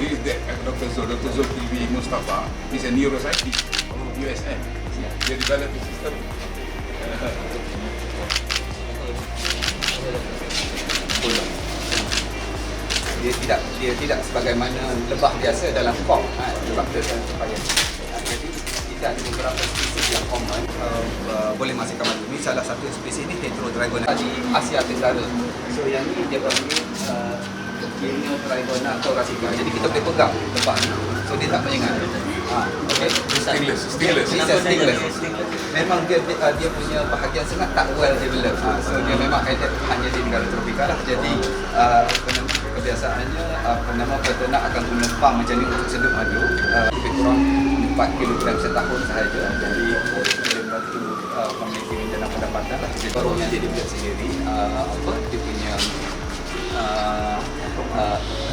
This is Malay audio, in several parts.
is the Dr. Zulkifli Mustafa is a neuroscientist from USM. Dia develop the system. Dia tidak sebagaimana lebah biasa dalam form lebah biasa supaya jadi kita ada beberapa spesies yang common boleh menghasilkan madu. Ini salah satu spesies ni Heterodragona di Asia Tenggara. So yang ni dia panggil Heterodragona atau Rassika. Jadi kita boleh pegang lebah ni. So dia tak menyengat. Okay. Stingless. Memang dia punya bahagian sengat tak well developed. So dia memang adapt hanya di negara tropika lah. Jadi kebiasaannya peternak akan guna pam macam ni untuk sedut madu. Lebih kurang 4 kg setahun sahaja. Jadi boleh membantu community dalam pendapatan lah. Jadi barunya dia buat sendiri dia punya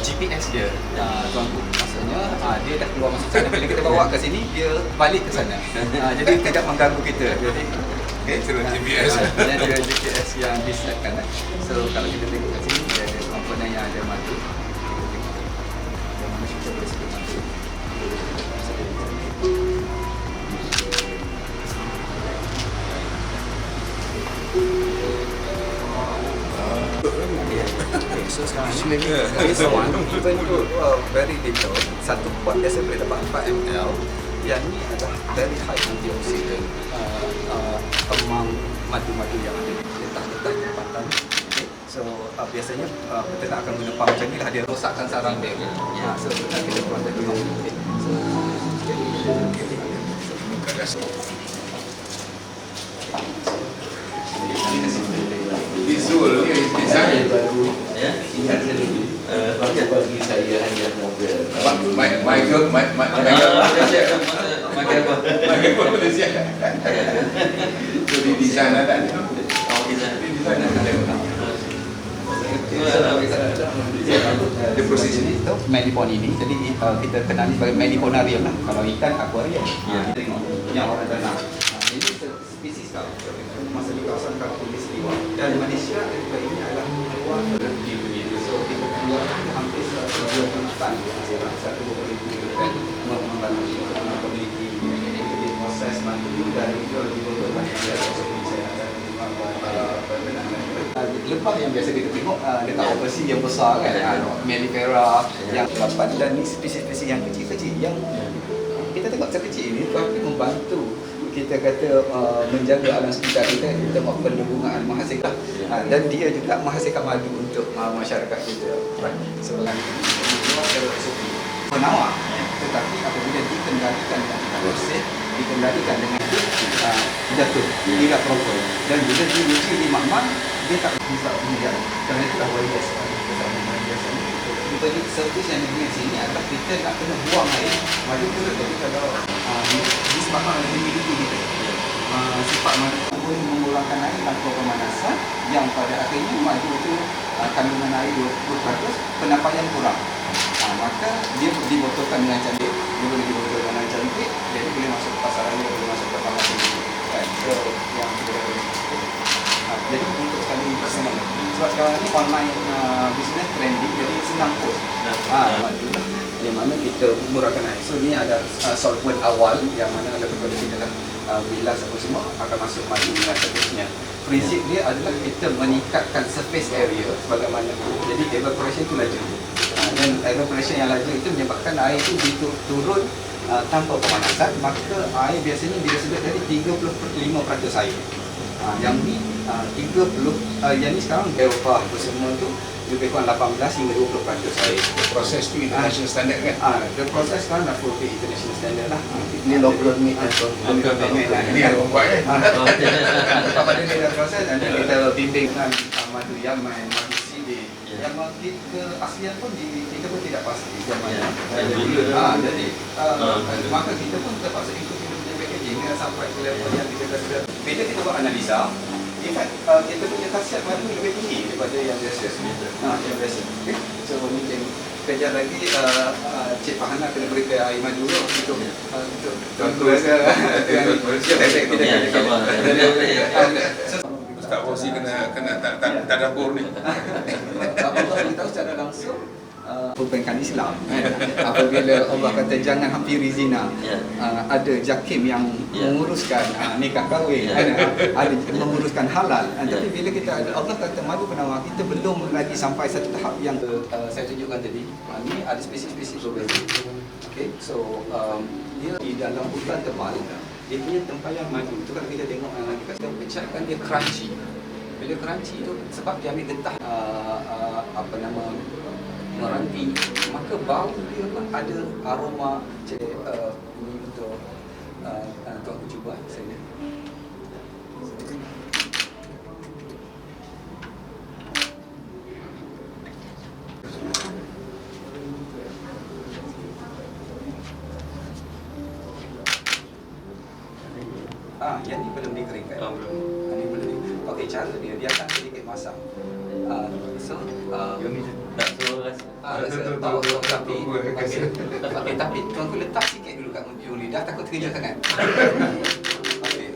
GPS dia tuanku. Maksudnya dia dah keluar masuk sana. Bila kita bawa ke sini dia balik ke sana. Jadi tidak mengganggu kita. Jadi GPS. Dia GPS yang disetkan. So kalau kita tengok kat sini dia ada komponen yang ada madu. Yang mana kita boleh sebut madu. So sekarang this one even though very little, satu pot biasa boleh dapat 4 ml. Yang ni adalah very high antioxidant among madu-madu yang ada di letak-letak tempatan. Okay. So biasanya peternak akan guna pam macam ni lah, dia rosakkan sarang dia. So kita buat tadi pam. Visual ni design baru ya ingat saya dulu bagi saya hanya mobil Michael Malaysia. Jadi design ada. Dia proses ini tu melipon ini, jadi kita kenali sebagai meliponarium lah. Kalau ikan aquarium. Kita tengok yang orang tanam. Ini spesies kau masa di kawasan Khatulistiwa dan Malaysia juga ini adalah keluar di dunia. So kita keluar hampir 120 tan satu membantu memiliki proses madu dan itu lebih lebah yang biasa kita tengok dekat overseas yang besar kan, Mellifera yang 8 dan ni spesies-spesies yang kecil-kecil yang kita tengok sekecil ini tapi membantu kita kata menjaga alam sekitar kita termasuk perlindungan menghasilkan dan dia juga menghasilkan madu untuk masyarakat kita. Sebenarnya penawar tetapi apabila dikendalikan dengan proses dikendalikan dengan jatuh tidak proper dan bila diuji di makmal dia tak bisa kemudian kerana itulah YS kita di servis yang di sini adalah kita nak kena buang air madu tu tapi kalau disebabkan oleh humidity kita sifat madu boleh mengurangkan air tanpa pemanasan yang pada akhirnya madu itu kandungan air 20% penyampaian kurang. Maka dia dibotolkan dengan cantik, dia boleh dibotolkan dengan cantik, jadi boleh masuk ke pasaran, boleh masuk ke pangkalan kan. So yang kita jadi untuk sekali senang sebab sekarang ni online business trending, jadi senang post yang mana kita murahkan air. So ni ada solvent awal yang mana lepas kita dah bilas apa semua akan masuk madu dengan seterusnya. Prinsip dia adalah kita meningkatkan surface area sebagaimana jadi evaporation tu laju dan evaporation yang laju itu menyebabkan air itu turun tanpa pemanasan, maka air biasanya bila sedut dari 35% air. Yang ni 30 yang ni sekarang Eropah apa semua tu lebih kurang 18 hingga 20% air. Proses tu international standard kan? The proses sekarang dah full international standard lah. ini local meat Ini yang buat kan? Pada kita proses dan kita bimbing dengan madu Yaman, madu Sidi. Yang market keaslian pun kita pun tidak pasti zamannya. Jadi maka kita pun terpaksa ikut kita punya packaging sampai ke level yang kita kata. Bila kita buat analisa, in fact kita punya khasiat madu lebih tinggi daripada yang biasa. Yang biasa. Okay. So mungkin kejap lagi Cik Fahana kena berikan air madu untuk contoh Ustaz Fauzi kena tadabbur ni. Allah beritahu secara langsung perbankan Islam. Apabila Allah kata jangan hampiri zina, ada jakim yang menguruskan nikah kahwin, ada menguruskan halal. Tapi bila kita ada Allah kata madu penawar, kita belum lagi sampai satu tahap yang saya tunjukkan tadi. Ini ada spesies-spesies berbeza. Okay, so dia di dalam hutan tebal, dia punya tempayan madu tu kalau kita tengok kita pecahkan dia crunchy. Bila crunchy tu sebab dia ambil getah meranti, maka bau dia pun ada aroma. Jadi ini untuk tuan aku cuba saya. Yang ni belum dikeringkan. Ini belum. Okey, cara dia akan sedikit masak. Tak suruh rasa. Tapi tuanku letak sikit dulu kat ujung lidah, takut terkejut sangat. Okey.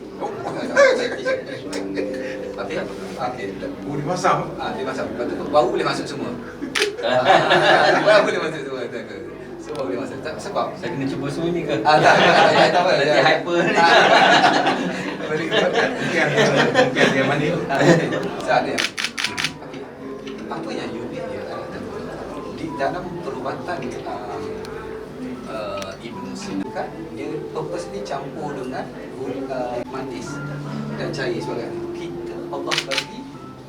Okey. Dia masak. Dia masak. Lepas tu bau boleh masuk semua. Bau boleh masuk semua. Semua boleh masuk. Sebab Saya kena cuba semua ni ke? tak apa. Nanti hyper ni. Mungkin dia mandi. Ada yang apa yang unik dia di dalam perubatan Ibn Sina kan, dia purposely campur dengan manis dan cair sebagainya. Kita Allah bagi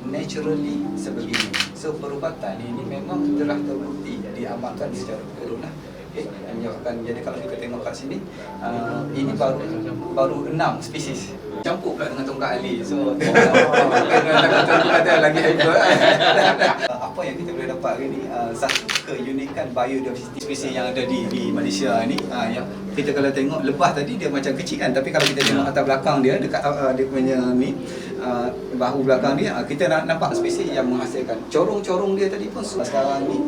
naturally sebegini. So perubatan ini memang telah terbukti diamalkan secara betul lah. Okay, yang menyebabkan, jadi kalau kita tengok kat sini, ini baru 6 spesies. Campur pula dengan tongkat Ali. So ada lagi hyper. Apa yang kita boleh dapat hari ni, satu keunikan biodiversity spesies yang ada di Malaysia ni, yang kita kalau tengok lebah tadi dia macam kecil kan, tapi kalau kita tengok atas belakang dia dekat dia punya ni bahu belakang dia, kita nampak spesies yang menghasilkan. Corong-corong dia tadi pun sekarang ni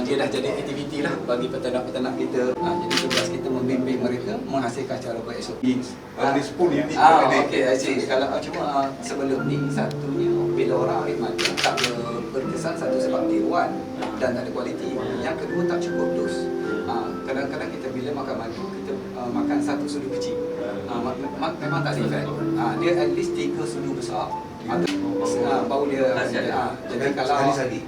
dia dah jadi aktiviti lah bagi peternak-peternak kita. Jadi tugas kita membimbing mereka menghasilkan cara ber-SOP. Ada 10 unit. Okey, kalau cuma sebelum ni satunya bila orang ambil madu tak berkesan, satu sebab tiruan dan tak ada kualiti. Yang kedua tak cukup dos. Kadang-kadang kita bila makan madu kita makan satu sudu kecil. Memang tak ada efek. Dia at least 3 sudu besar. Bau dia jadi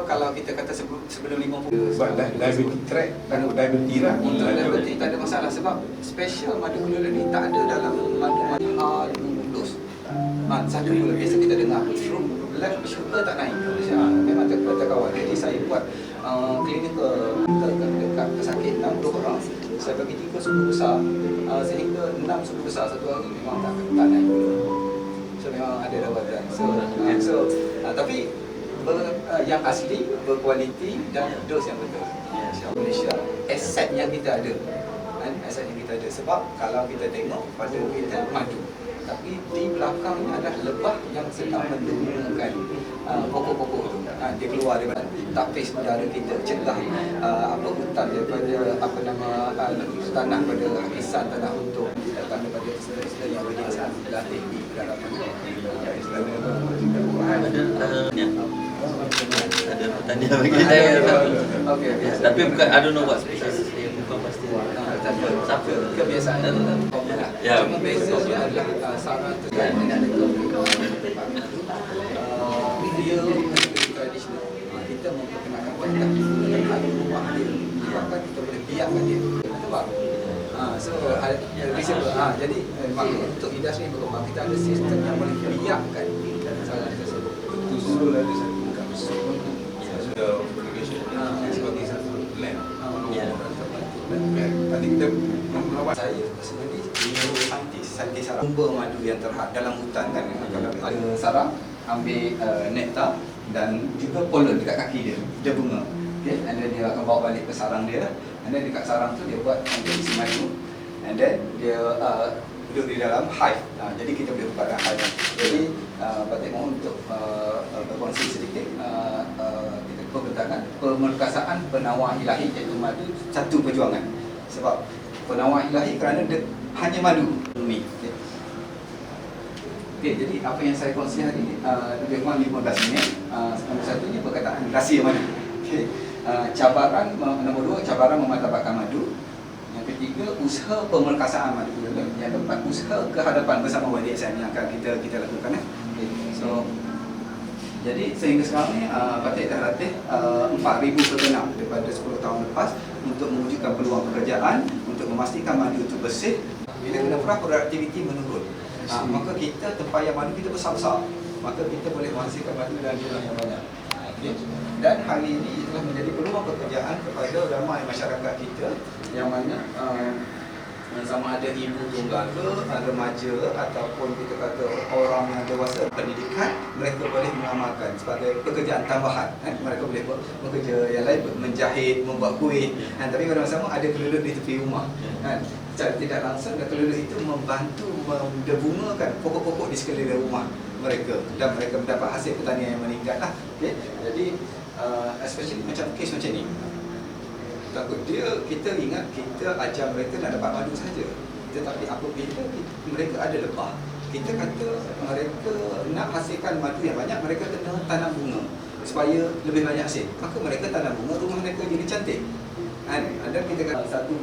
kalau kita kata sebelum 50 Sebab diabetes track, diabetes lah. untuk diabetes tak ada masalah sebab special madu gula ni tak ada dalam madu dos. Satu gula biasa kita dengar blood sugar tak naik. Memang terkawal. Jadi saya buat klinik dekat pesakit 60 orang. Saya bagi 3 sudu besar sehingga 6 sudu besar satu hari memang tak naik gula. So memang ada rawatan. Tapi yang asli, berkualiti dan dos yang betul. Malaysia aset yang kita ada. Aset yang kita ada sebab kalau kita tengok pada kita madu, tapi di belakangnya adalah lebah yang sedang mendungukan pokok-pokok tu. Dia keluar daripada tapis udara kita, celah hutan daripada tanah pada habisan tanah untuk datang daripada istilah yang berjasa latih di dalam Ada pertanyaan bagi okey. Tapi bukan, I don't know what species. Bukan pasti. Siapa kebiasaan Ya. cuma bezanya adalah sarang tu kan ada dia tradisional. Kita memperkenalkan kaedah ada rumah dia bahkan kita boleh biarkan dia sebab jadi maka untuk industri berkembang kita ada sistem yang boleh biarkan sarang tersebut. Usul ada satu usul sudah obligation sebagai satu land. Tadi kita membawa Saya sebenarnya saintis sarang sumber madu yang terhad dalam hutan kan. Kalau ada sarang ambil nektar dan juga pollen dekat kaki dia bunga. Okay, and then dia akan bawa balik ke sarang dia, and then dekat sarang tu dia buat isi madu, and then dia duduk di dalam hive. Jadi kita boleh buka hive. Jadi Batik mohon untuk berkongsi sedikit kita perbincangan pemerkasaan penawar ilahi iaitu madu satu perjuangan. Sebab penawar ilahi kerana hanya madu bumi. Okey, jadi apa yang saya kongsi hari ini lebih kurang 15 minit. Nombor satunya perkataan rahsia madu. Okey. Cabaran nombor 2, cabaran memartabatkan madu. Yang ketiga, usaha pemerkasaan madu. Yang keempat, usaha kehadapan bersama YDSM yang akan kita lakukan. Okay. So, jadi sehingga sekarang ni Batik dah latih 4,000 peternak daripada 10 tahun lepas untuk mewujudkan peluang pekerjaan, untuk memastikan madu itu bersih. Bila kena perah, produktiviti menurun. Maka kita tempayan madu kita besar-besar. Maka kita boleh menghasilkan madu dalam jumlah yang banyak. Okay. Dan hari ini telah menjadi peluang pekerjaan kepada ramai masyarakat kita yang mana sama ada ibu tunggal ke, remaja ataupun kita kata orang yang dewasa pendidikan, mereka boleh mengamalkan sebagai pekerjaan tambahan. Mereka boleh bekerja yang lain, menjahit, membuat kuih, tapi pada masa sama ada kelelud di tepi rumah. Secara tidak langsung kelelud itu membantu mendebungakan pokok-pokok di sekeliling rumah mereka dan mereka mendapat hasil pertanian yang meningkat lah. Okay? Jadi especially macam kes macam ni, takut kita ingat kita ajar mereka nak dapat madu saja, tetapi apabila mereka ada lebah, kita kata mereka nak hasilkan madu yang banyak, mereka kena tanam bunga supaya lebih banyak hasil. Maka mereka tanam bunga, rumah mereka jadi cantik. Ada kita kata satu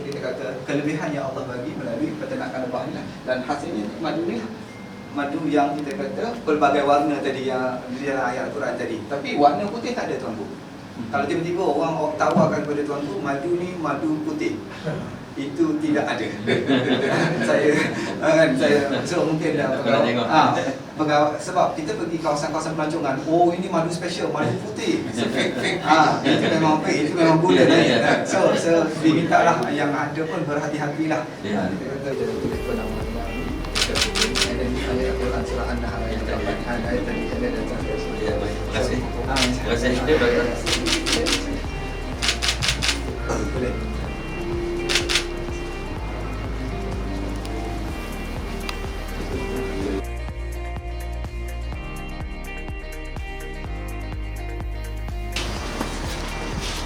kita kata kelebihan yang Allah bagi melalui peternakan lebah ni lah. Dan hasilnya madu ni lah, madu yang kita kata pelbagai warna tadi yang di dalam ayat Al-Quran tadi. Tapi warna putih tak ada, tuanku. Kalau tiba-tiba orang tawarkan kepada tuanku madu ni madu putih, itu tidak ada. saya so mungkin dah pegawai, sebab kita pergi kawasan-kawasan pelancongan, oh ini madu special, madu putih, fake. Itu memang fake, itu memang gula tadi. So dimintalah yang ada pun berhati-hatilah. Kita kata tulis nama ada di ayat Al-Quran surah An-Nahl ayat 8 ayat tadi ada dan Ya, baik. Terima kasih. Terima kasih. boleh.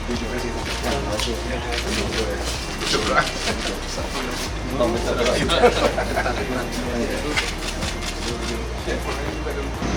Terima kasih.